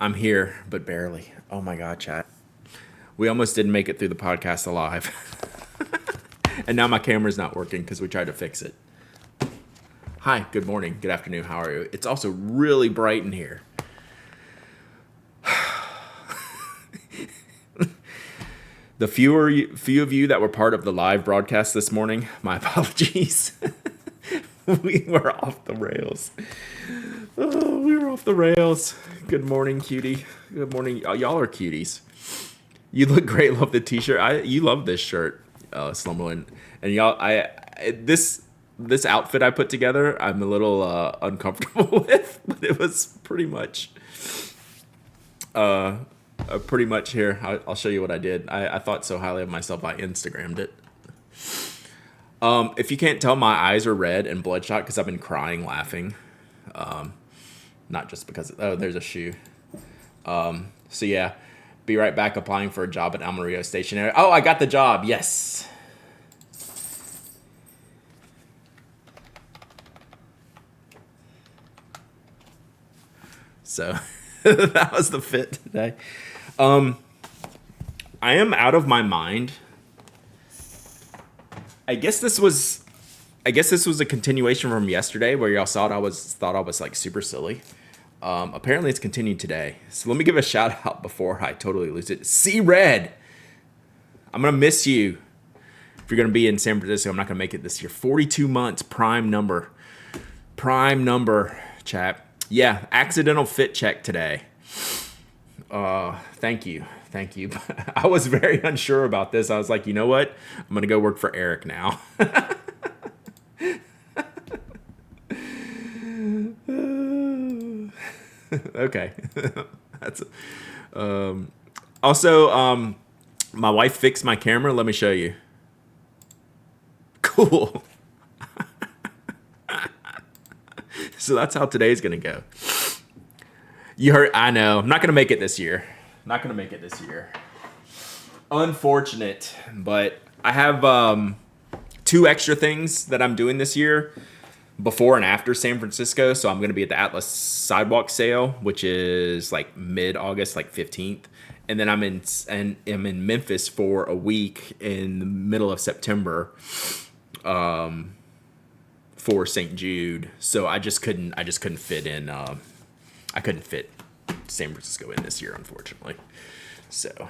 I'm here, but barely. Oh my God, chat. We almost didn't make it through the podcast alive. And now my camera's not working because we tried to fix it. Hi, good morning, good afternoon, how are you? It's also really bright in here. The few of you that were part of the live broadcast this morning, my apologies. We were off the rails. Oh, we were off the rails. Good morning, cutie. Good morning. Oh, y'all are cuties. You look great. Love the t-shirt. You love this shirt, Slumberland. And y'all, this outfit I put together, I'm a little uncomfortable with, but it was pretty much here. I'll show you what I did. I thought so highly of myself, I Instagrammed it. If you can't tell, my eyes are red and bloodshot because I've been crying laughing. Not just because, there's a shoe. So yeah, be right back applying for a job at Amarillo Stationery. Oh, I got the job. Yes. So that was the fit today. I am out of my mind. I guess this was a continuation from yesterday where y'all thought I was like super silly. Apparently it's continued today. So let me give a shout out before I totally lose it. See Red. I'm going to miss you. If you're going to be in San Francisco, I'm not going to make it this year. 42 months, prime number, chat. Yeah, accidental fit check today. Thank you. I was very unsure about this. I was like, you know what? I'm going to go work for Eric now. Okay. That's also my wife fixed my camera. Let me show you. Cool. So that's how today's gonna go. You heard, I know. I'm not gonna make it this year. Unfortunate, but I have 2 extra things that I'm doing this year before and after San Francisco. So I'm going to be at the Atlas Sidewalk Sale, which is like mid-August, like 15th. And then I'm in Memphis for a week in the middle of September for St. Jude. So I just couldn't fit in. I couldn't fit San Francisco in this year, unfortunately. So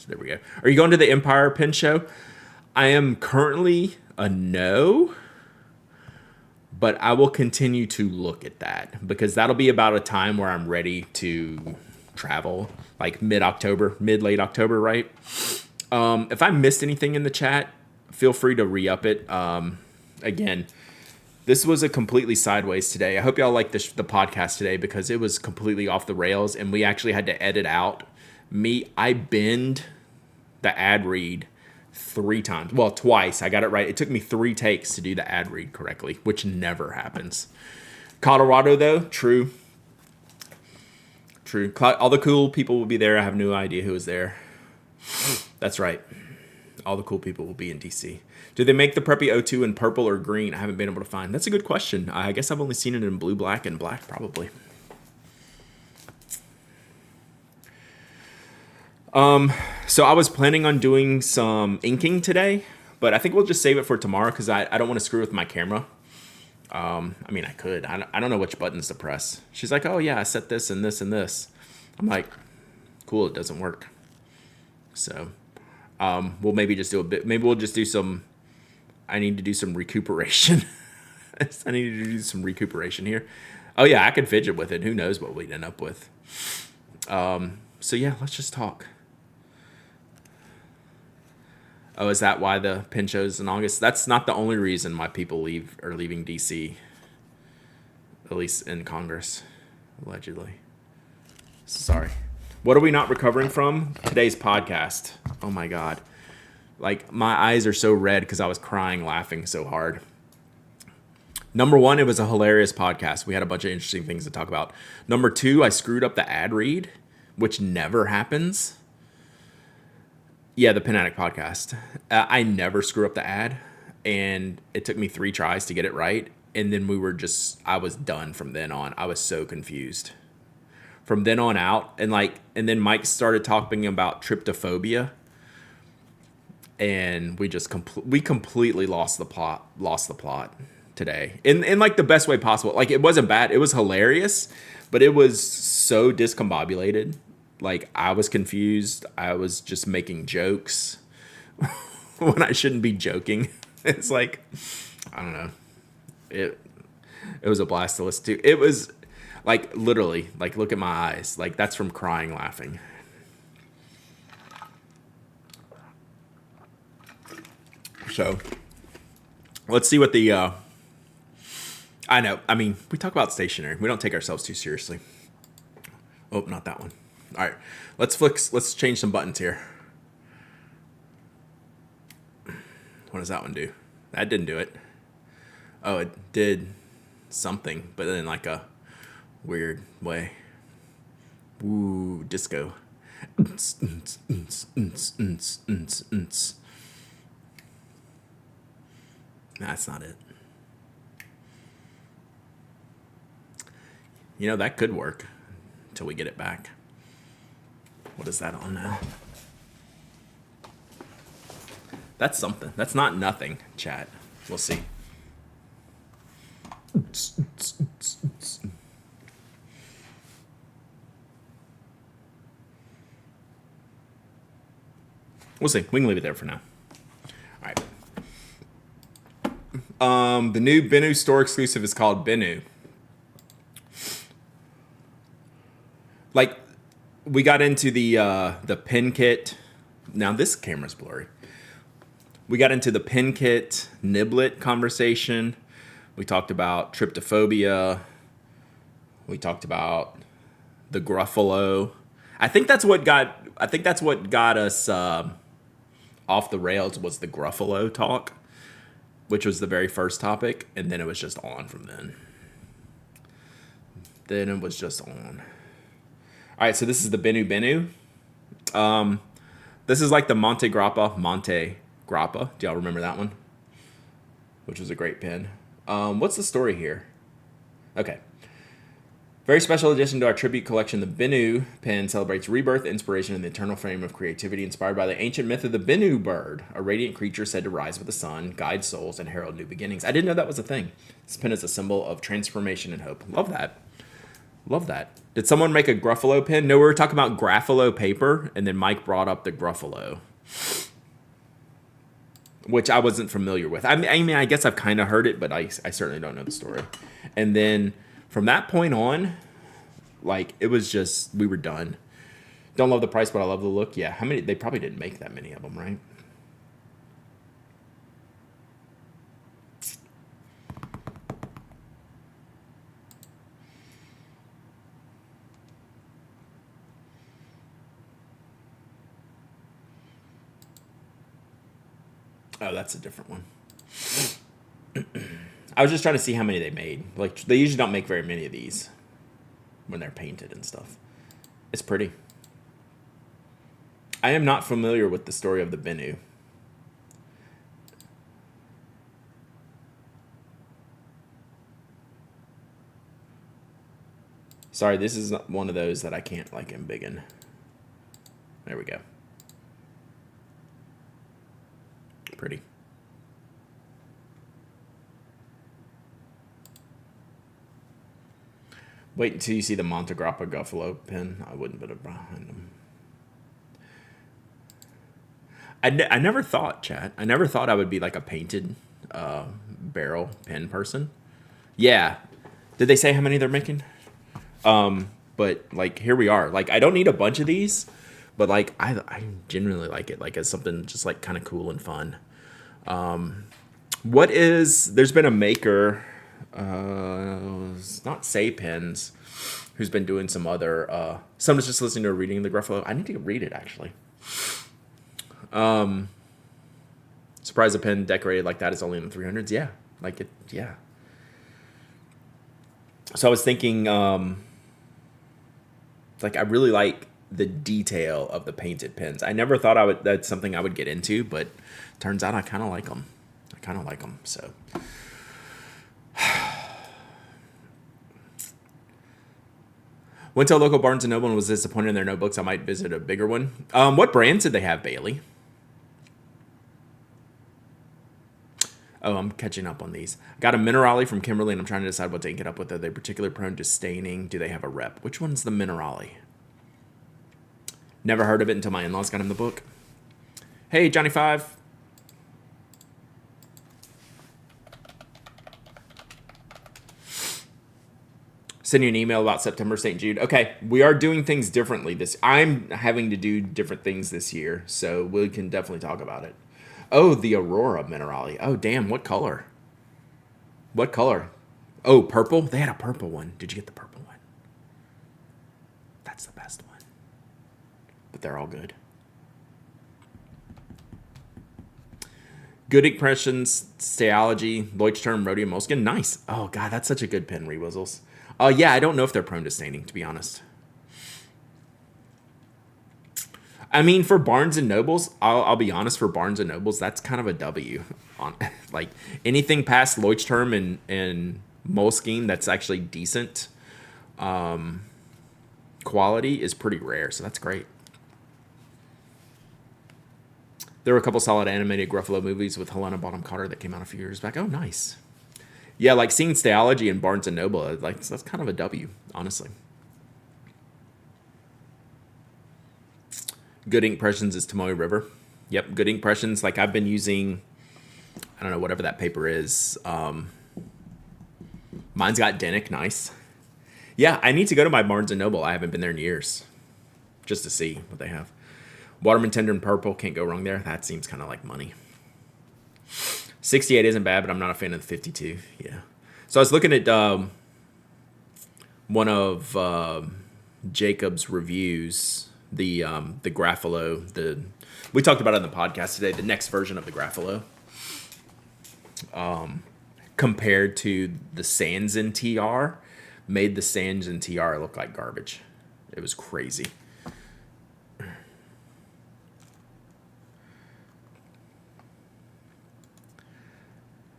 there we go. Are you going to the Empire Pin Show? I am currently a no. But I will continue to look at that because that'll be about a time where I'm ready to travel, like late October, right? If I missed anything in the chat, feel free to re-up it. Again, this was a completely sideways today. I hope y'all like the podcast today because it was completely off the rails and we actually had to edit out I bend the ad read 3 times. Well, twice. I got it right. It took me 3 takes to do the ad read correctly, which never happens. Colorado, though, true. All the cool people will be there. I have no idea who is there. That's right. All the cool people will be in DC. Do they make the Preppy O2 in purple or green? I haven't been able to find. That's a good question. I guess I've only seen it in blue, black, and black, probably. So I was planning on doing some inking today, but I think we'll just save it for tomorrow because I don't want to screw with my camera. I mean, I could. I don't know which buttons to press. She's like, oh, yeah, I set this and this and this. I'm like, cool, it doesn't work. So we'll maybe just do a bit. Maybe we'll just do some. I need to do some recuperation. I need to do some recuperation here. Oh, yeah, I could fidget with it. Who knows what we'd end up with. So, yeah, let's just talk. Oh, is that why the pin show's in August? That's not the only reason why people are leaving DC. At least in Congress, allegedly. Sorry. What are we not recovering from? Today's podcast. Oh my God. Like, my eyes are so red because I was crying laughing so hard. Number 1, it was a hilarious podcast. We had a bunch of interesting things to talk about. Number 2, I screwed up the ad read, which never happens. Yeah, the Pen Addict podcast. I never screw up the ad, and it took me 3 tries to get it right. And then I was done from then on. I was so confused. from then on out. And then Mike started talking about tryptophobia, and we completely lost the plot today in like the best way possible. Like, it wasn't bad, it was hilarious, but it was so discombobulated. Like, I was confused. I was just making jokes when I shouldn't be joking. It's like, I don't know. It was a blast to listen to. It was like, literally, like, look at my eyes. Like, that's from crying laughing. So let's see what the I know. I mean, we talk about stationery. We don't take ourselves too seriously. Oh, not that one. All right. Let's change some buttons here. What does that one do? That didn't do it. Oh, it did something, but in like a weird way. Ooh, disco. That's not it. You know, that could work until we get it back. What is that on now? That's something. That's not nothing, chat. We'll see. We'll see. We can leave it there for now. All right. The new Benu store exclusive is called Benu. Like, we got into the pin kit. Now this camera's blurry. We got into the pin kit niblet conversation. We talked about tryptophobia. We talked about the Graphilo. I think that's what got us off the rails, was the Graphilo talk, which was the very first topic, and then it was just on from then. Then it was just on. All right, so this is the Benu. This is like the Monte Grappa. Do y'all remember that one? Which was a great pen. What's the story here? Okay. Very special addition to our tribute collection, the Benu pen celebrates rebirth, inspiration, and the eternal flame of creativity inspired by the ancient myth of the Benu bird, a radiant creature said to rise with the sun, guide souls, and herald new beginnings. I didn't know that was a thing. This pen is a symbol of transformation and hope. Love that. Love that. Did someone make a Graphilo pen? No, we were talking about Graphilo paper, and then Mike brought up the Graphilo, which I wasn't familiar with. I mean, I guess I've kind of heard it, but I certainly don't know the story. And then from that point on, like, it was just, we were done. Don't love the price, but I love the look. Yeah, how many? They probably didn't make that many of them, right? Oh, that's a different one. I was just trying to see how many they made. Like, they usually don't make very many of these when they're painted and stuff. It's pretty. I am not familiar with the story of the Benu. Sorry, this is one of those that I can't, like, embiggen. There we go. Pretty. Wait until you see the Monte Grappa Graphilo pen. I wouldn't put it behind them. I never thought, chat. I never thought I would be like a painted barrel pen person. Yeah. Did they say how many they're making? But like, here we are. Like, I don't need a bunch of these, but like, I genuinely like it. Like, as something just like kind of cool and fun. There's been a maker, not Say Pens, who's been doing some other, someone's just listening to a reading of the Graphilo. I need to read it, actually. Surprise, a pen decorated like that is only in the 300s. Yeah. Like it. Yeah. So I was thinking, like, I really like the detail of the painted pens. I never thought that's something I would get into, but turns out I kind of like them. So Went to a local Barnes & Noble and was disappointed in their notebooks. I might visit a bigger one. What brands did they have, Bailey? Oh, I'm catching up on these. Got a Minerali from Kimberly, and I'm trying to decide what to ink it up with. Are they particularly prone to staining? Do they have a rep? Which one's the Minerali? Never heard of it until my in-laws got him the book. Hey, Johnny Five. Send you an email about September St. Jude. Okay, we are doing things differently I'm having to do different things this year, so we can definitely talk about it. Oh, the Aurora Minerali. Oh, damn, what color? What color? Oh, purple? They had a purple one. Did you get the purple one? That's the best one. But they're all good. Good Impressions, Steology, Leuchtturm, Rhodium Moleskin. Nice. Oh, God, that's such a good pen, Rewizzles. Yeah, I don't know if they're prone to staining, to be honest. I mean, for Barnes & Nobles, I'll be honest, for Barnes & Nobles, that's kind of a W. Like, anything past Leuchtturm and Moleskine that's actually decent quality is pretty rare, so that's great. There were a couple solid animated Graphilo movies with Helena Bonham Carter that came out a few years back. Oh, nice. Yeah, like seeing Steology in Barnes & Noble, like that's kind of a W, honestly. Good Ink Impressions is Tomoe River. Yep, Good Ink Impressions. Like I've been using, I don't know, whatever that paper is. Mine's got Denick, nice. Yeah, I need to go to my Barnes & Noble. I haven't been there in years, just to see what they have. Waterman Tender and Purple, can't go wrong there. That seems kind of like money. 68 isn't bad, but I'm not a fan of the 52. Yeah. So I was looking at one of Jacob's reviews, the Graphilo. We talked about it on the podcast today, the next version of the Graphilo. Compared to the Sans in TR, made the Sans in TR look like garbage. It was crazy.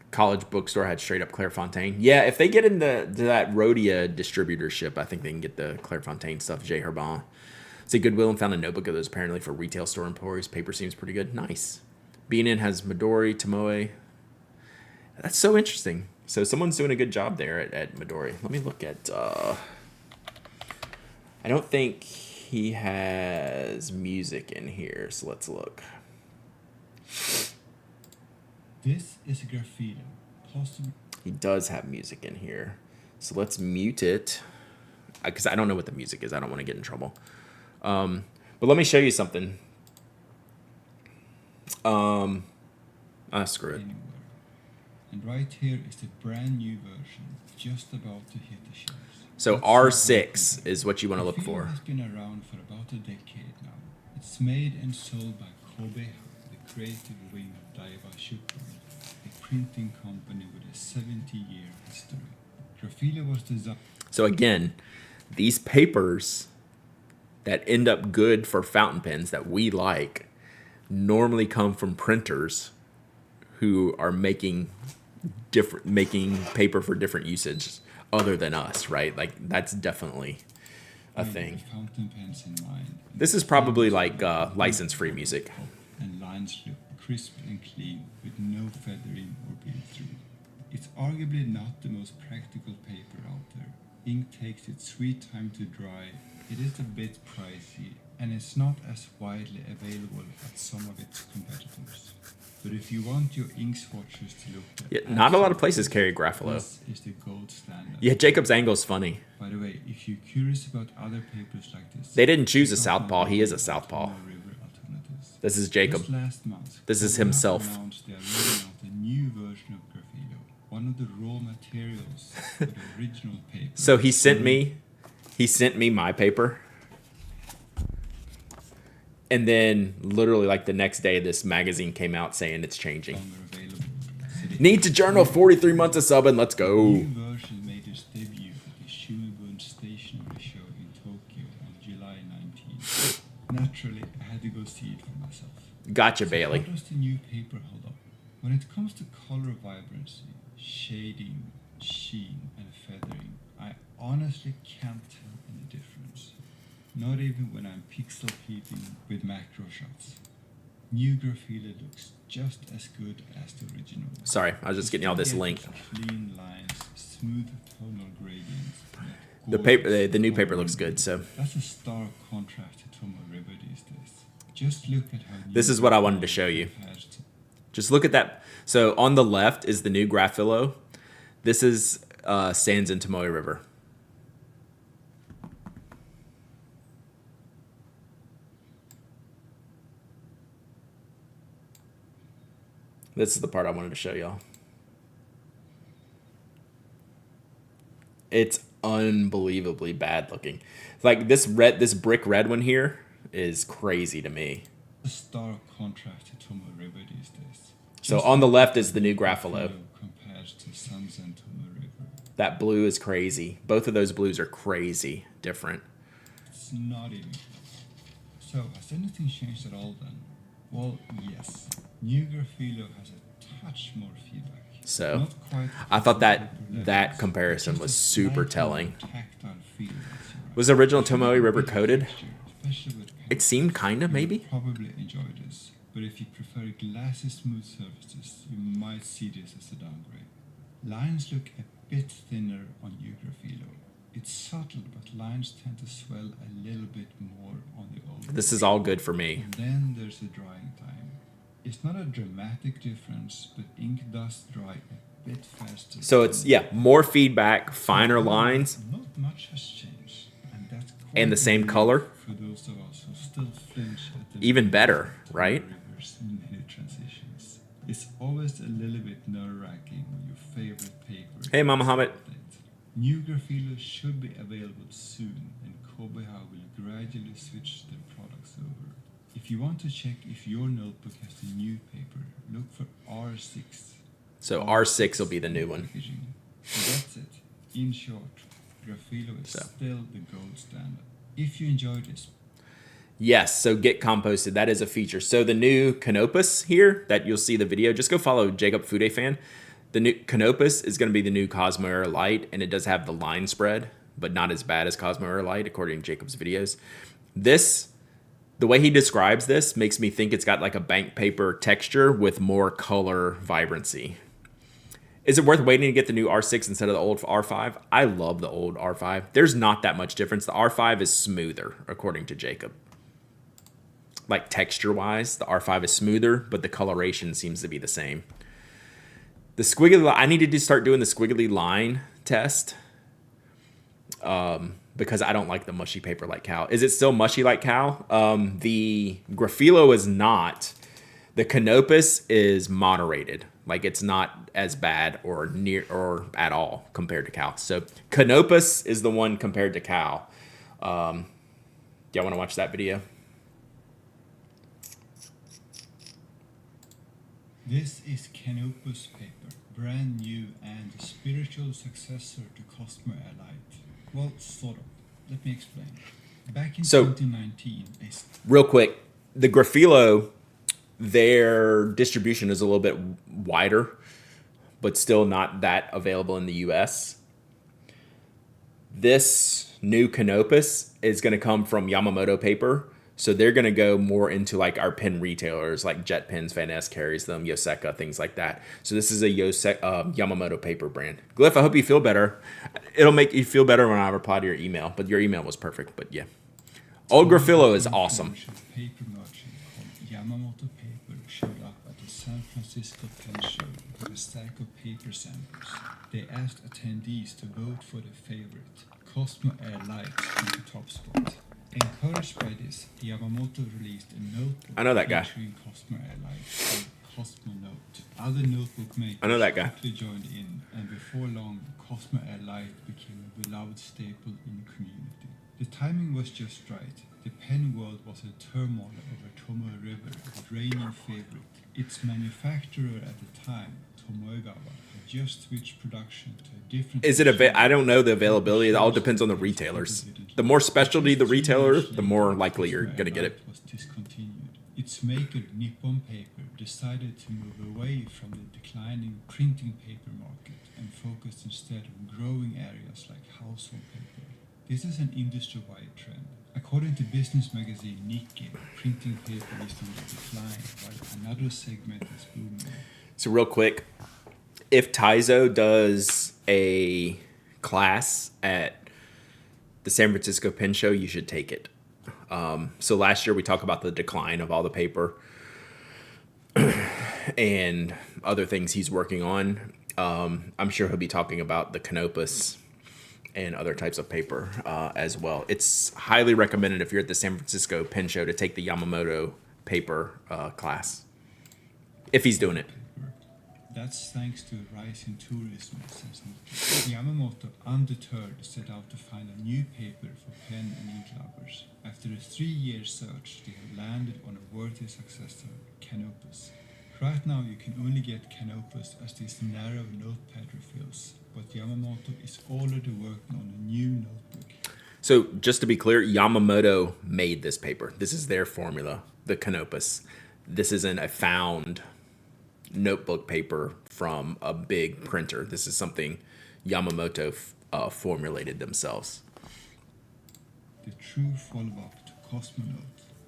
College bookstore had straight up Clairefontaine. Yeah, if they get into that Rhodia distributorship, I think they can get the Clairefontaine stuff. J. Herbin. See Goodwill and found a notebook of those apparently for retail store employees. Paper seems pretty good. Nice. Beanin has Midori, Tomoe. That's so interesting. So someone's doing a good job there at Midori. Let me look at... I don't think he has music in here, so let's look. This is a Graphilo. He does have music in here. So let's mute it. Because I don't know what the music is. I don't want to get in trouble. But let me show you something. Screw it. Anywhere. And right here is the brand new version, just about to hit the shelves. So R6 is what you want to look for. Graphilo has been around for about a decade now. It's made and sold by Kobe, the creative wing of Daiwa Shipbuilding, a printing company with a 70-year history. Graphilo was designed... So again, these papers that end up good for fountain pens that we like normally come from printers who are making paper for different usages other than us, right? Like that's definitely a thing. Fountain pens in mind. This is probably like license-free music. And lines look crisp and clean with no feathering or bleed through. It's arguably not the most practical paper out there. Ink takes its sweet time to dry. It is a bit pricey and it's not as widely available as some of its competitors. But if you want your ink swatches to look like not a lot of places carry Graphilo. This is the gold standard. Yeah, Jacob's angle's funny. By the way, if you're curious about other papers like this, they didn't choose a southpaw. He is a southpaw. This is Jacob. Just last month, this is himself. Announced they are rolling out a new version of Graphilo, one of the raw materials for the original paper. So he sent me my paper. And then literally like the next day this magazine came out saying it's changing. Need to journal 43 months of subbing, let's go. The new version made its debut at the Schumibund Stationery Show in Tokyo on July 19th. Naturally, I had to go see it for myself. Gotcha, So Bailey. how does the new paper hold up? When it comes to color vibrancy, shading, sheen, and feathering, I honestly can't tell any difference. not even when I'm pixel peeping with macro shots. New Graphilo looks just as good as the original. Sorry, I was just getting y'all this link. Clean lines, smooth tonal gradients. The new paper looks good. So that's a stark contrast to Tomoe River these days. Just look at how. This is what I wanted to show you. Just look at that. So on the left is the new Graphilo. This is sands in Tomoe River. This is the part I wanted to show y'all. It's unbelievably bad looking. Like this brick red one here is crazy to me. A stark contrast to Tomoe River these days. So on the left is the new Graphilo. Compared to Sands and Tomoe River. That blue is crazy. Both of those blues are crazy different. It's not even. So has anything changed at all then? Well, yes. New Graphilo has a touch more feedback. So I thought that comparison was super telling. Was the original Tomoe River coated? It seemed kind of, maybe. Probably enjoy this, but if you prefer glassy smooth surfaces, you might see this as a downgrade. Lines look a bit thinner on new Graphilo. It's subtle, but lines tend to swell a little bit more on the old. This is all good for me. And then there's the drying time. It's not a dramatic difference, but ink does dry a bit faster. So it's, yeah, more feedback, finer lines. Not much has changed, and that's and the same color. For those of us who still flinch at the even better, right? Many transitions. It's always a little bit nerve-wracking when your favorite paper. Hey, Mama Hobbit. New Graphilo should be available soon, and Kobe will gradually switch their products over. If you want to check if your notebook has the new paper, look for R6. So R6 will be the new one. So that's it. In short, Graphilo is still the gold standard. If you enjoyed this. Yes, so get composted. That is a feature. So the new Canopus here that you'll see the video, just go follow Jacob Fude Fan. The new Canopus is going to be the new Cosmo Air Light, and it does have the line spread, but not as bad as Cosmo Air Light, according to Jacob's videos. This, the way he describes this, makes me think it's got like a bank paper texture with more color vibrancy. Is it worth waiting to get the new R6 instead of the old R5? I love the old R5. There's not that much difference. The R5 is smoother, according to Jacob. Like texture-wise, the R5 is smoother, but the coloration seems to be the same. The squiggly, I needed to start doing the squiggly line test because I don't like the mushy paper like Cal. Is it still mushy like Cal? The Graphilo is not. The Canopus is moderated. Like it's not as bad or near or at all compared to Cal. So Canopus is the one compared to Cal. Y'all want to watch that video? This is Canopus paper, brand new and a spiritual successor to Cosmo Air Light. Well, sort of. Let me explain. Back in 2019, real quick, the Graphilo, their distribution is a little bit wider, but still not that available in the US. This new Canopus is going to come from Yamamoto paper. So they're going to go more into like our pen retailers, like Jet Pens, Van Ness carries them, Yoseka, things like that. So this is a Yamamoto paper brand. Glyph, I hope you feel better. It'll make you feel better when I reply to your email, but your email was perfect. But yeah, Old Graphilo is awesome. Paper merchant called Yamamoto Paper showed up at the San Francisco Pen Show with a stack of paper samples. They asked attendees to vote for their favorite, Cosmo Air Light, in the top spot. Encouraged by this, Yamamoto released a notebook I know that guy. featuring Cosmo Air Light called Cosmo Note. Other notebook makers I know that guy. quickly joined in, and before long, Cosmo Air Light became a beloved staple in the community. The timing was just right. The pen world was in turmoil over Tomoe River, the reigning favorite. Its manufacturer at the time, Tomoegawa, had just switched production to a different... I don't know the availability. It all depends on the retailers. The more specialty the retailer, the more likely you're going to get it. Was discontinued. Its maker, Nippon Paper, decided to move away from the declining printing paper market and focus instead on growing areas like household paper. This is an industry-wide trend. According to business magazine Nikkei, printing paper is on the decline, while another segment is booming. So real quick, if Taizo does a class at the San Francisco Pen Show, you should take it. So last year we talked about the decline of all the paper and other things he's working on. I'm sure he'll be talking about the Canopus and other types of paper as well. It's highly recommended if you're at the San Francisco Pen Show to take the Yamamoto paper class, if he's doing it. That's thanks to a rise in tourism, says Nikkei. Yamamoto, undeterred, set out to find a new paper for pen and ink lovers. After a 3-year search, they have landed on a worthy successor, Canopus. Right now you can only get Canopus as these narrow notepad refills, but Yamamoto is already working on a new notebook. So just to be clear, Yamamoto made this paper. This is their formula, the Canopus. This isn't a found notebook paper from a big printer. This is something Yamamoto formulated themselves. The true follow-up to Cosmonaut.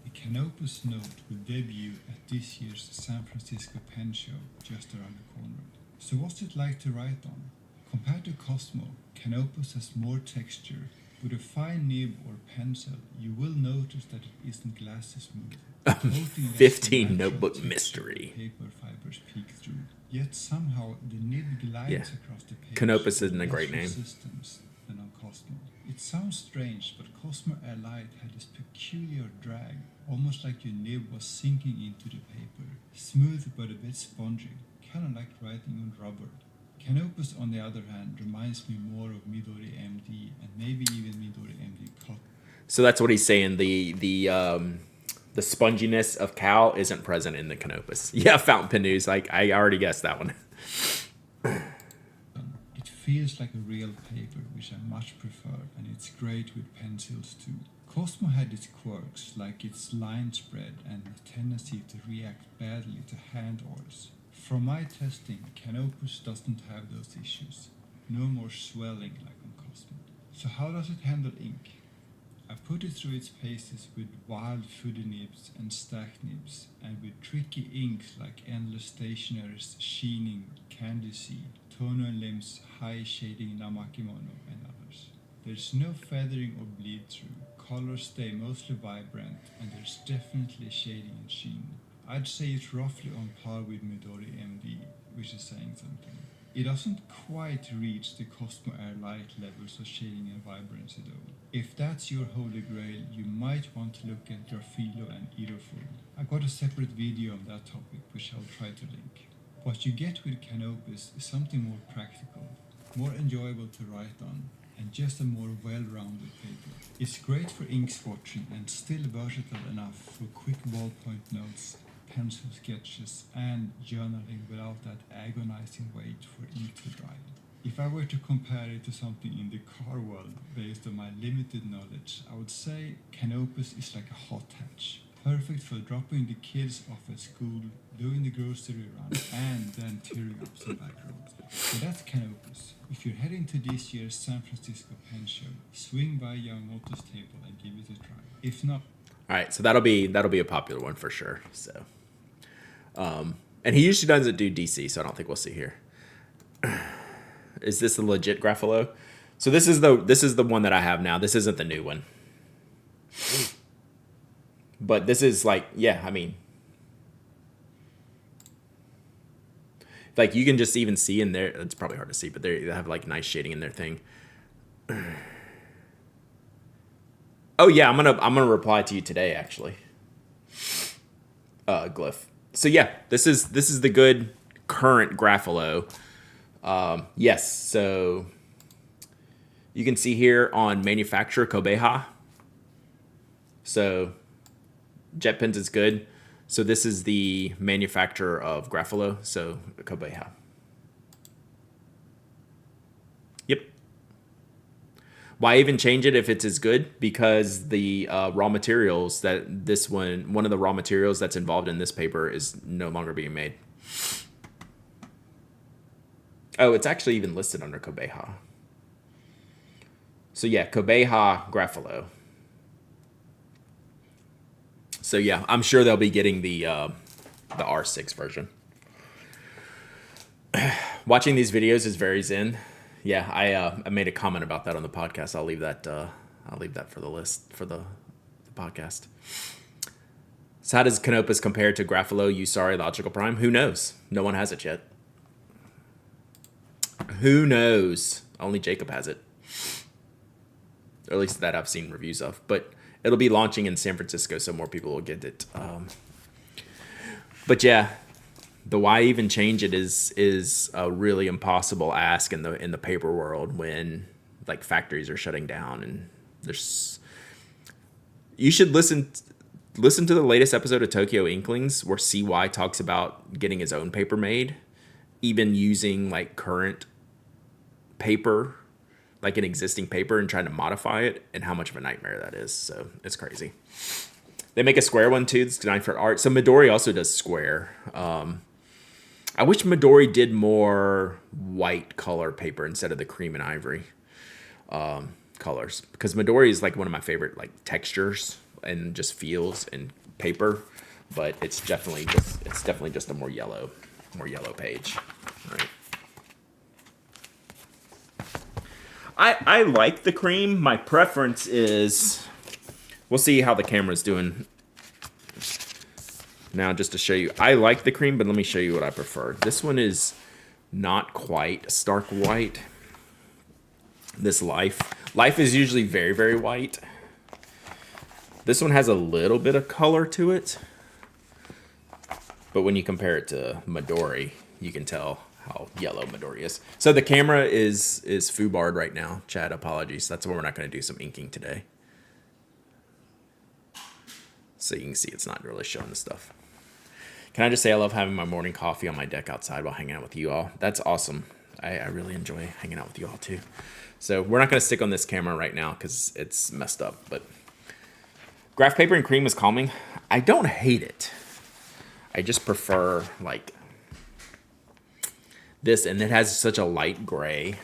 The Canopus Note will debut at this year's San Francisco Pen Show just around the corner. So what's it like to write on? Compared to Cosmo, Canopus has more texture. With a fine nib or pencil, you will notice that it isn't glassy smooth. 15 notebook mystery. Paper fibers peek through. Yet somehow the nib glides across the page. Canopus isn't a great name. Resistance than on Cosmo. It sounds strange, but Cosmo Air Light had this peculiar drag, almost like your nib was sinking into the paper. Smooth but a bit spongy, kind of like writing on rubber. Canopus, on the other hand, reminds me more of Midori MD and maybe even Midori MD Cotton. So that's what he's saying. The sponginess of Cal isn't present in the Canopus. Yeah, fountain pen news. Like I already guessed that one. It feels like a real paper, which I much prefer, and it's great with pencils too. Cosmo had its quirks, like its line spread and a tendency to react badly to hand oils. From my testing, Canopus doesn't have those issues. No more swelling like on Cosmo. So how does it handle ink? I put it through its paces with wild foodie nibs and stacked nibs, and with tricky inks like Endless Stationery's Sheening Candy Seed, Tono and Lim's High Shading Namakimono, and others. There's no feathering or bleed through. Colors stay mostly vibrant, and there's definitely shading and sheen. I'd say it's roughly on par with Midori MD, which is saying something. It doesn't quite reach the Cosmo Air Light levels of shading and vibrancy though. If that's your holy grail, you might want to look at Graphilo and Iroful. I got a separate video on that topic, which I'll try to link. What you get with Canopus is something more practical, more enjoyable to write on, and just a more well-rounded paper. It's great for ink swatching and still versatile enough for quick ballpoint notes, pencil sketches, and journaling without that agonizing wait for ink to dry. If I were to compare it to something in the car world based on my limited knowledge, I would say Canopus is like a hot hatch. Perfect for dropping the kids off at school, doing the grocery run, and then tearing up some back roads. So that's Canopus. If you're heading to this year's San Francisco Pen Show, swing by Yamamoto's table and give it a try. If not, all right, so that'll be a popular one for sure. So, and he usually doesn't do DC, so I don't think we'll see here. Is this the legit Graphilo? So this is the one that I have now. This isn't the new one, but this is like, yeah, I mean, like you can just even see in there. It's probably hard to see, but they have like nice shading in their thing. Oh yeah, I'm gonna reply to you today actually. Glyph. So yeah, this is the good current Graphilo. Yes, so you can see here on manufacturer Kobeha. So JetPens is good. So this is the manufacturer of Graphilo, so Kobeha. Yep. Why even change it if it's as good? Because the raw materials that one of the raw materials that's involved in this paper is no longer being made. Oh, it's actually even listed under Kobeha. So yeah, Kobeha Graphilo. So yeah, I'm sure they'll be getting the R6 version. Watching these videos is very zen. Yeah, I made a comment about that on the podcast. I'll leave that for the list for the podcast. So how does Canopus compare to Graphilo, Usari, Logical Prime? Who knows? No one has it yet. Who knows? Only Jacob has it. Or at least that I've seen reviews of. But it'll be launching in San Francisco, so more people will get it. But yeah, the why even change it is a really impossible ask in the paper world when like factories are shutting down and there's. You should listen to the latest episode of Tokyo Inklings where CY talks about getting his own paper made, even using like current paper, like an existing paper, and trying to modify it, and how much of a nightmare that is. So it's crazy. They make a square one too. It's designed for art. So Midori also does square. I wish Midori did more white color paper instead of the cream and ivory colors, because Midori is like one of my favorite like textures and just feels in paper, but it's definitely just a more yellow page. Right. I like the cream. My preference is, we'll see how the camera's doing now just to show you. I like the cream, but let me show you what I prefer. This one is not quite stark white. This Life is usually very, very white. This one has a little bit of color to it. But when you compare it to Midori, you can tell how yellow Midori is. So the camera is foobarred right now. Chad, apologies. That's why we're not going to do some inking today. So you can see it's not really showing the stuff. Can I just say I love having my morning coffee on my deck outside while hanging out with you all. That's awesome. I really enjoy hanging out with you all too. So we're not going to stick on this camera right now because it's messed up. But graph paper and cream is calming. I don't hate it. I just prefer like this, and it has such a light gray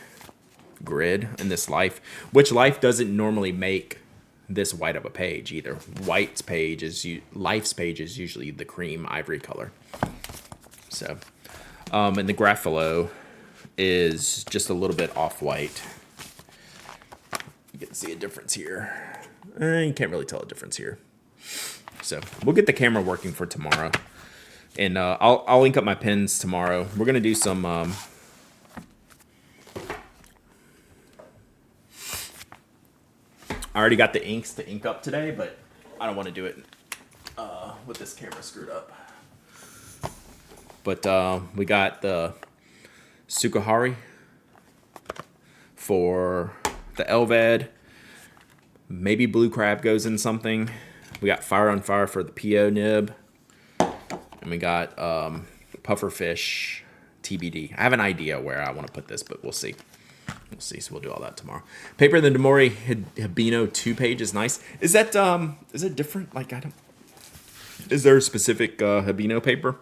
grid in this Life, which Life doesn't normally make this white of a page either. Life's page is usually the cream ivory color. So, and the Graphilo is just a little bit off-white. You can see a difference here. You can't really tell a difference here. So we'll get the camera working for tomorrow. And I'll link up my pens tomorrow. We're going to do some... I already got the inks to ink up today, but I don't want to do it with this camera screwed up. But we got the Sukahari for the Elvad. Maybe Blue Crab goes in something. We got Fire on Fire for the PO nib. And we got Pufferfish TBD. I have an idea where I want to put this, but we'll see. We'll see. So we'll do all that tomorrow. Paper the Demori Hibino 2-page is nice. Is it different? Like, is there a specific Hibino paper?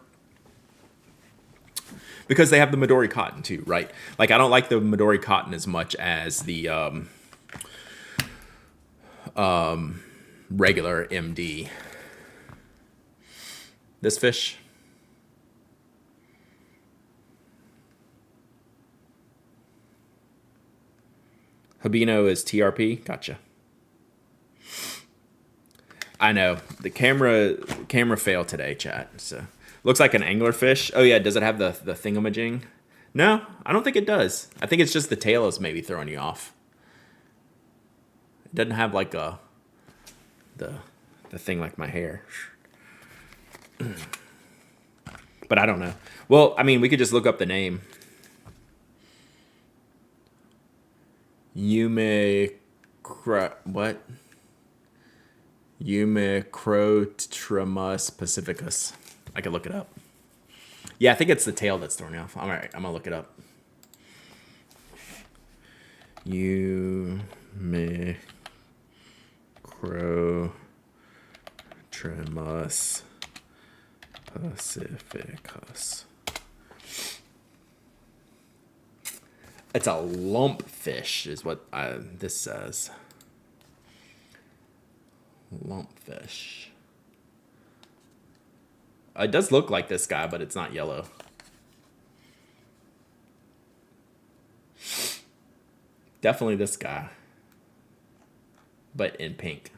Because they have the Midori cotton too, right? Like, I don't like the Midori cotton as much as the regular MD. This fish. Hibino is TRP. Gotcha. I know the camera failed today, chat. So looks like an anglerfish. Oh yeah, does it have the thingamajig? No, I don't think it does. I think it's just the tail is maybe throwing you off. It doesn't have like the thing like my hair. But I don't know. Well, I mean, we could just look up the name. What? Eumicrotramus pacificus. I could look it up. Yeah, I think it's the tail that's throwing me off. All right, I'm gonna look it up. Eumicrotramus pacificus. It's a lumpfish, is what this says. Lumpfish. It does look like this guy, but it's not yellow. Definitely this guy, but in pink.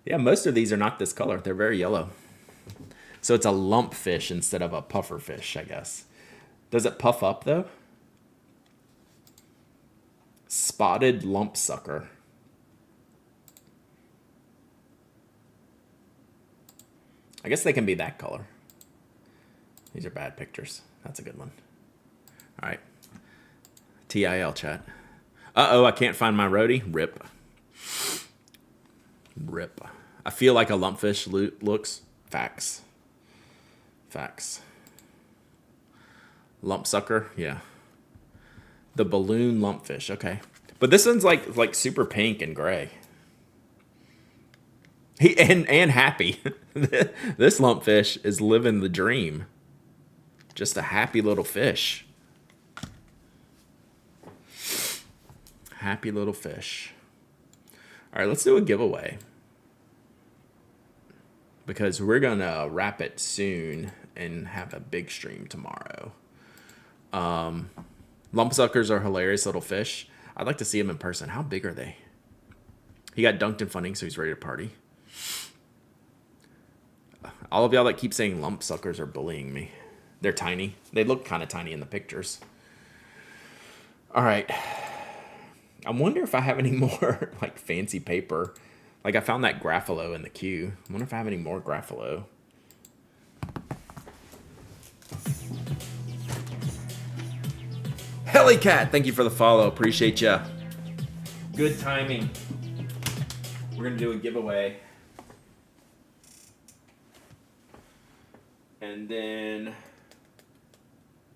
Yeah, most of these are not this color. They're very yellow. So it's a lumpfish instead of a puffer fish, I guess. Does it puff up, though? Spotted lumpsucker. I guess they can be that color. These are bad pictures. That's a good one. All right. TIL chat. Uh-oh, I can't find my roadie. Rip. Rip. I feel like a lumpfish looks. Facts. Facts. Lumpsucker, yeah. The balloon lumpfish, okay. But this one's like super pink and gray. And happy. This lumpfish is living the dream. Just a happy little fish. Happy little fish. All right, let's do a giveaway. Because we're going to wrap it soon and have a big stream tomorrow. Lumpsuckers are hilarious little fish. I'd like to see them in person. How big are they? He got dunked in funding, so he's ready to party. All of y'all that keep saying lumpsuckers are bullying me. They're tiny. They look kind of tiny in the pictures. All right. I wonder if I have any more like fancy paper. Like I found that Graphilo in the queue. I wonder if I have any more Graphilo. Helicat, thank you for the follow. Appreciate ya. Good timing. We're gonna do a giveaway. And then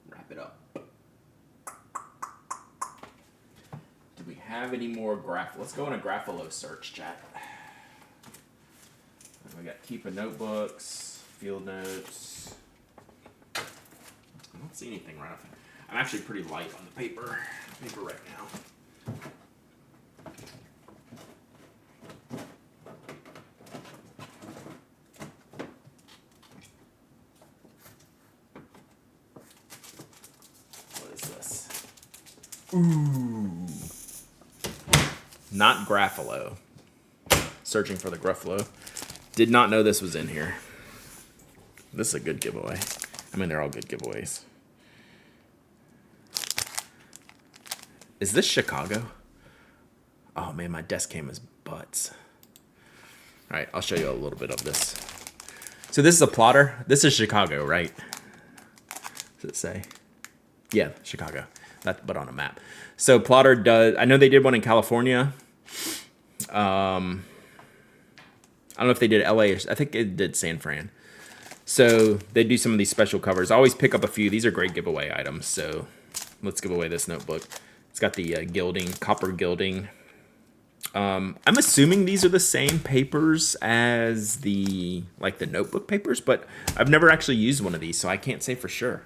wrap it up. Do we have any more Let's go on a Graphilo search, chat. We got keep notebooks, field notes. I don't see anything right off. I'm actually pretty light on the paper right now. What is this? Ooh. Not Graphilo. Searching for the Graphilo. Did not know this was in here. This is a good giveaway. I mean, they're all good giveaways. Is this Chicago? Oh man, my desk cam is butts. All right, I'll show you a little bit of this. So this is a plotter. This is Chicago, right? Does it say? Yeah, Chicago. But on a map. So plotter does. I know they did one in California. I don't know if they did LA. I think it did San Fran. So they do some of these special covers. I always pick up a few. These are great giveaway items. So let's give away this notebook. It's got the gilding, copper gilding. I'm assuming these are the same papers as the notebook papers, but I've never actually used one of these, so I can't say for sure.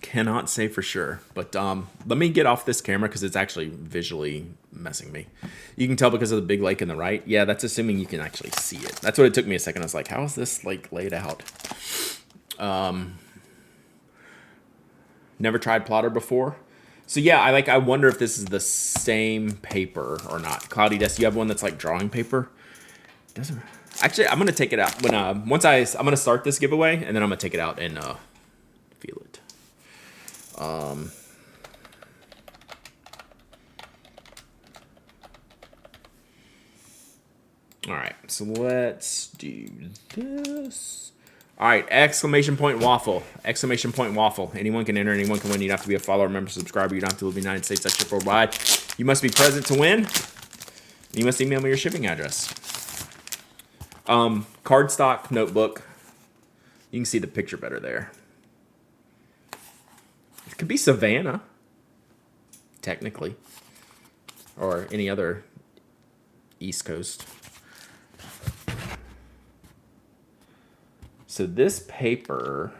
Cannot say for sure, but let me get off this camera because it's actually visually messing me. You can tell because of the big lake in the right. Yeah, that's assuming you can actually see it. That's what it took me a second. I was like, how is this like laid out? Never tried plotter before. So yeah, I wonder if this is the same paper or not. Cloudy Desk, you have one that's like drawing paper? Doesn't actually. I'm gonna take it out when I'm gonna start this giveaway and then I'm gonna take it out and feel it. All right, so let's do this. All right, exclamation point waffle. Exclamation point waffle. Anyone can enter, anyone can win. You don't have to be a follower, member, subscriber. You don't have to live in the United States, that's worldwide. You must be present to win. You must email me your shipping address. Cardstock notebook. You can see the picture better there. It could be Savannah, technically, or any other East Coast. So this paper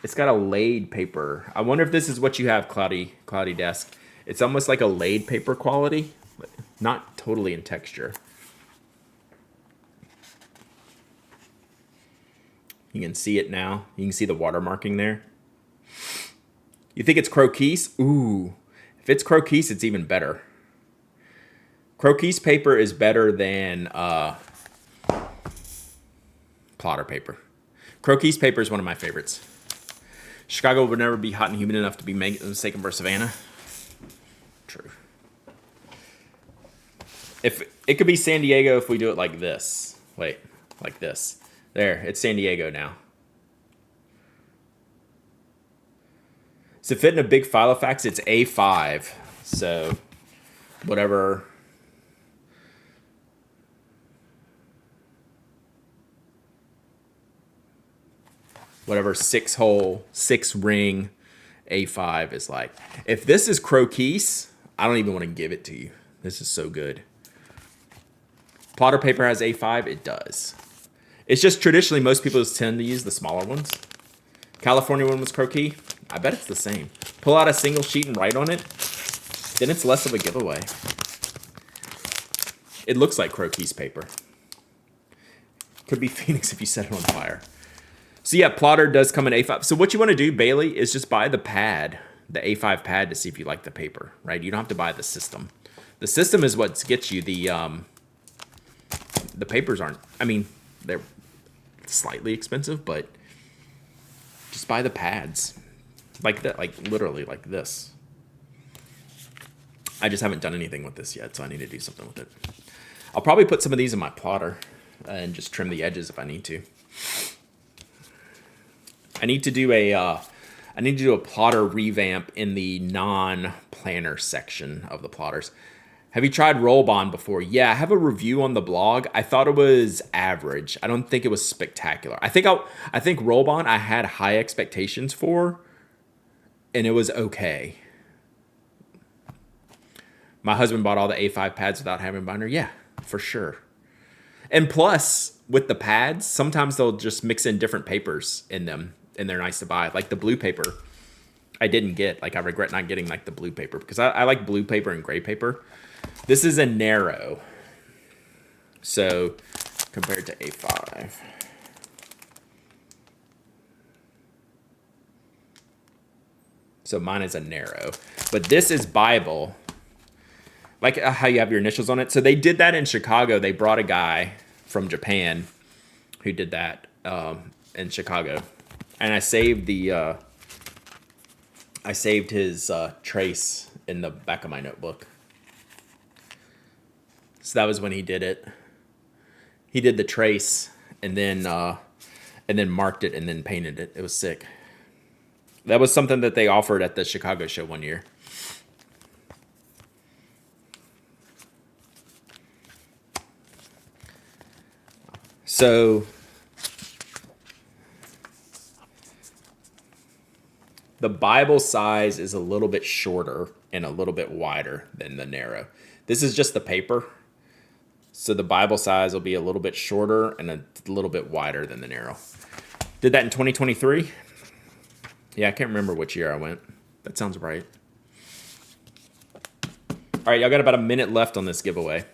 It's got a laid paper. I wonder if this is what you have, Cloudy Desk. It's almost like a laid paper quality, but not totally in texture. You can see it now. You can see the watermarking there. You think it's croquise? Ooh. If it's croquise, it's even better. Croquise paper is better than plotter paper. Croquise paper is one of my favorites. Chicago would never be hot and humid enough to be mistaken for Savannah. True. If it could be San Diego if we do it like this. Wait, like this. There, it's San Diego now. So fit in a big Filofax, it's A5. So whatever. Whatever 6-hole, 6-ring A5 is like. If this is croquise, I don't even want to give it to you. This is so good. Plotter paper has A5, it does. It's just traditionally most people tend to use the smaller ones. California one was croquis. I bet it's the same. Pull out a single sheet and write on it, then it's less of a giveaway. It looks like croquis paper. Could be Phoenix if you set it on fire. So yeah, plotter does come in A5. So what you want to do, Bailey, is just buy the pad, the A5 pad, to see if you like the paper, right? You don't have to buy the system. The system is what gets you. The papers aren't, I mean, they're slightly expensive, but just buy the pads. Like that, like literally like this. I just haven't done anything with this yet, so I need to do something with it. I'll probably put some of these in my plotter and just trim the edges if I need to. I need to do a plotter revamp in the non-planner section of the plotters. Have you tried Roll Bond before? Yeah, I have a review on the blog. I thought it was average. I don't think it was spectacular. I think Roll Bond I had high expectations for, and it was okay. My husband bought all the A5 pads without having a binder. Yeah, for sure. And plus, with the pads, sometimes they'll just mix in different papers in them, and they're nice to buy. Like the blue paper, I didn't get. Like I regret not getting like the blue paper because I like blue paper and gray paper. This is a narrow, so compared to A5. So mine is a narrow, but this is Bible. Like how you have your initials on it. So they did that in Chicago. They brought a guy from Japan who did that in Chicago, and I saved his trace in the back of my notebook. So that was when he did it. He did the trace and then marked it and then painted it. It was sick. That was something that they offered at the Chicago show one year. So the Bible size is a little bit shorter and a little bit wider than the narrow. This is just the paper. So the Bible size will be a little bit shorter and a little bit wider than the narrow. Did that in 2023. Yeah, I can't remember which year I went. That sounds right. All right, y'all got about a minute left on this giveaway.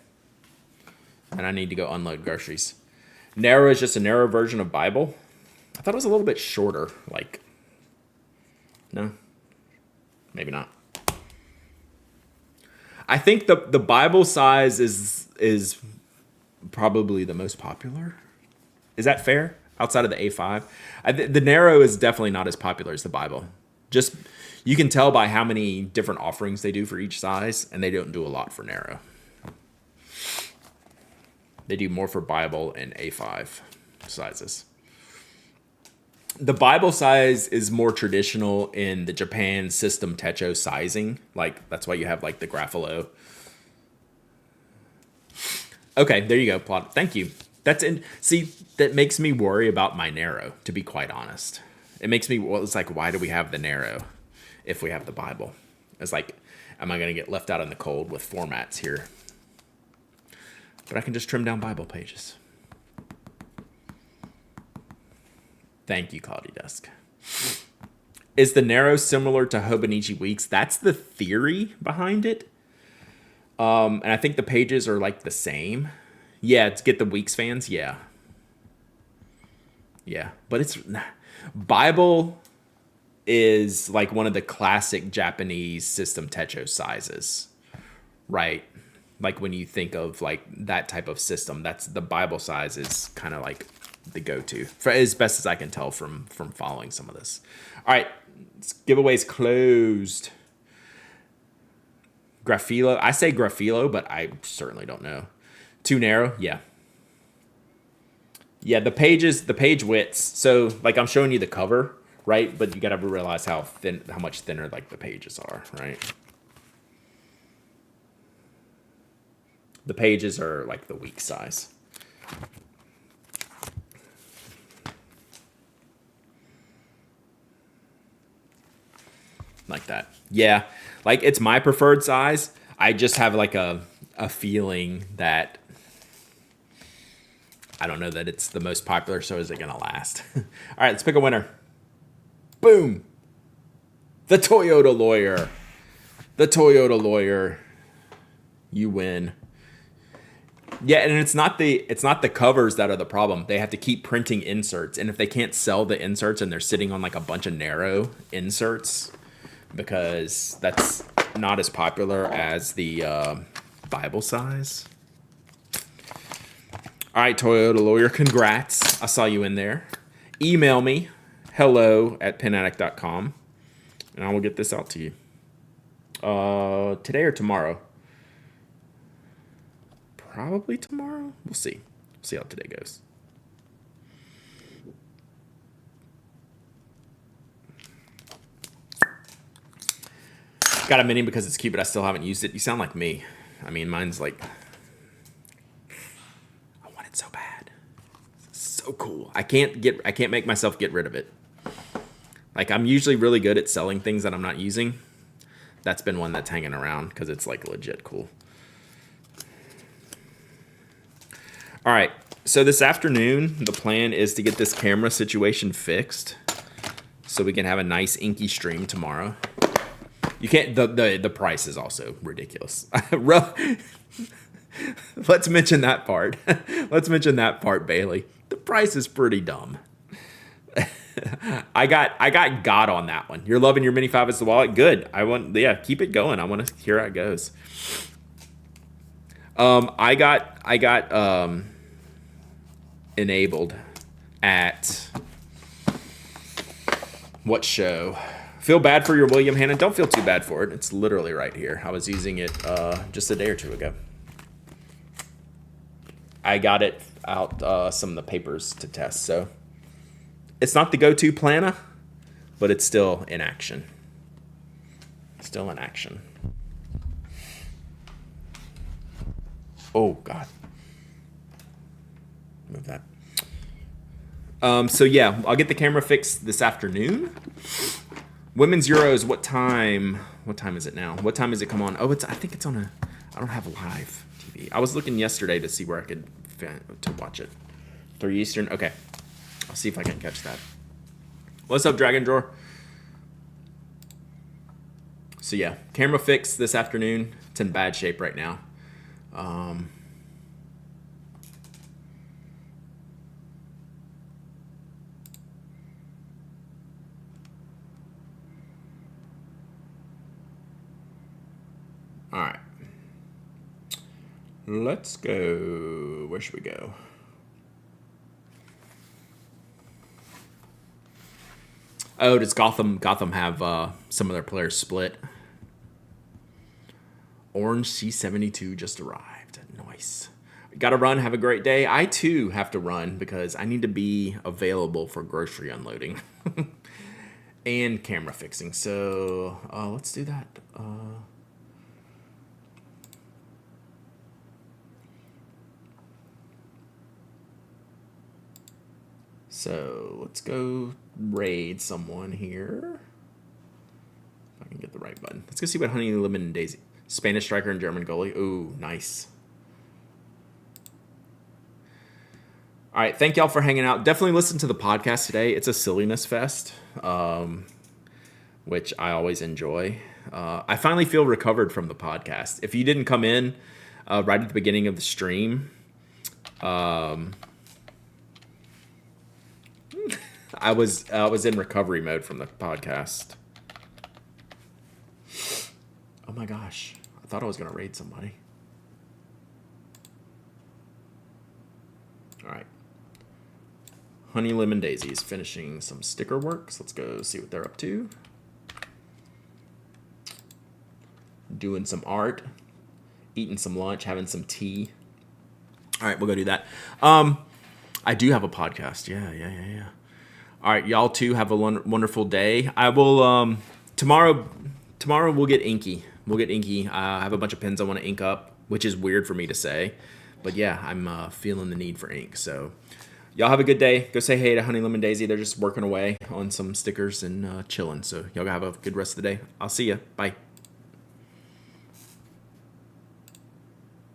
And I need to go unload groceries. Narrow is just a narrow version of Bible. I thought it was a little bit shorter. Like, no, maybe not. I think the Bible size is probably the most popular. Is that fair? Outside of the A5, the narrow is definitely not as popular as the Bible. Just you can tell by how many different offerings they do for each size, and they don't do a lot for narrow. They do more for Bible and A5 sizes. The Bible size is more traditional in the Japan system techo sizing. Like, that's why you have, like, the Graphilo. Okay, there you go, plot. Thank you. That's in. See, that makes me worry about my narrow, to be quite honest. It makes me, well, it's like, why do we have the narrow if we have the Bible? It's like, am I going to get left out in the cold with formats here? But I can just trim down Bible pages. Thank you, Cloudy Desk. Is the narrow similar to Hobonichi Weeks? That's the theory behind it. And I think the pages are like the same. Yeah, to get the Weeks fans, yeah. Yeah, but it's Bible is like one of the classic Japanese system techo sizes, right? Like when you think of like that type of system, that's the Bible size is kind of like the go-to for as best as I can tell from following some of this. All right, giveaways closed. Graphilo, I say Graphilo, but I certainly don't know. Too narrow, yeah. Yeah, the page widths. So like I'm showing you the cover, right? But you gotta realize how much thinner like the pages are, right? The pages are like the week size. Like that. Yeah, like it's my preferred size. I just have like a feeling that I don't know that it's the most popular, so is it gonna last? All right, let's pick a winner. Boom. The Toyota Lawyer. The Toyota Lawyer. You win. Yeah, and it's not the covers that are the problem. They have to keep printing inserts, and if they can't sell the inserts and they're sitting on like a bunch of narrow inserts, because that's not as popular as the Bible size. All right, Toyota Lawyer, congrats. I saw you in there. Email me, hello@penaddict.com, and I will get this out to you. Today or tomorrow? Probably tomorrow. We'll see. See how today goes. Got a mini because it's cute, but I still haven't used it. You sound like me. I mean, mine's like... I want it so bad. It's so cool. I can't make myself get rid of it. Like, I'm usually really good at selling things that I'm not using. That's been one that's hanging around because it's like legit cool. All right, so this afternoon, the plan is to get this camera situation fixed so we can have a nice inky stream tomorrow. You can't, the price is also ridiculous. Let's mention that part. Let's mention that part, Bailey. The price is pretty dumb. I got on that one. You're loving your Mini 5 as the wallet? Good. Keep it going. I want to hear how it goes. I got enabled at what show? Feel bad for your William Hanna. Don't feel too bad for it. It's literally right here. I was using it just a day or two ago. I got it out some of the papers to test. So it's not the go-to planner, but it's still in action. Still in action. Oh, God. Move that. So yeah, I'll get the camera fixed this afternoon. Women's Euros, what time? What time is it now? What time does it come on? Oh, I think it's on a... I don't have a live TV. I was looking yesterday to see where I could to watch it. 3 Eastern? Okay. I'll see if I can catch that. What's up, Dragon Drawer? So yeah, camera fix this afternoon. It's in bad shape right now. All right. Let's go. Where should we go? Oh, does Gotham have some of their players split? Orange C72 just arrived. Nice. Gotta run. Have a great day. I, too, have to run because I need to be available for grocery unloading and camera fixing. So let's do that. So let's go raid someone here. If I can get the right button. Let's go see what Honey, Lemon, and Daisy. Spanish striker and German goalie. Ooh, nice. All right, thank y'all for hanging out. Definitely listen to the podcast today. It's a silliness fest, which I always enjoy. I finally feel recovered from the podcast. If you didn't come in right at the beginning of the stream, I was in recovery mode from the podcast. Oh my gosh, I thought I was gonna raid somebody. All right. Honey Lemon Daisy is finishing some sticker work, so let's go see what they're up to. Doing some art, eating some lunch, having some tea. All right, we'll go do that. I do have a podcast. Yeah. All right, y'all too have a wonderful day. I will tomorrow we'll get inky. I have a bunch of pens I want to ink up, which is weird for me to say, but yeah, I'm feeling the need for ink. So y'all have a good day. Go say hey to Honey Lemon Daisy. They're just working away on some stickers and chilling. So y'all have a good rest of the day. I'll see ya. Bye.